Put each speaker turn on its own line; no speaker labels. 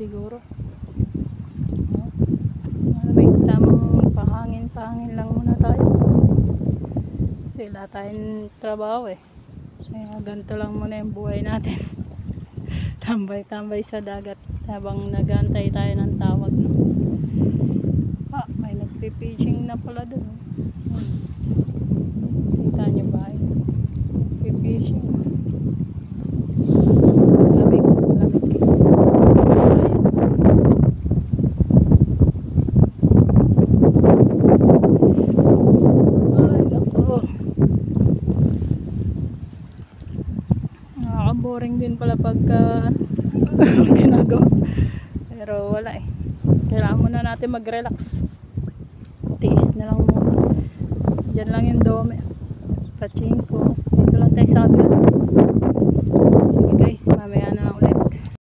siguro. May tamang pahangin lang muna tayo. Kasi wala tayong trabaho eh. Kaya ganito lang muna yung buhay natin. Tambay-tambay sa dagat habang nagantay tayo ng tawag. May nagpipishing na pala dun. Kita nyo ba? Nagpipishing. Lamig. Ay, nako. Nakaka-boring din pala pagka ginagawa. Pero wala eh. Kailangan muna natin mag-relax. Tiis na lang muna. Diyan lang yung dome. Pachinko. Dito lang tayo sa akin.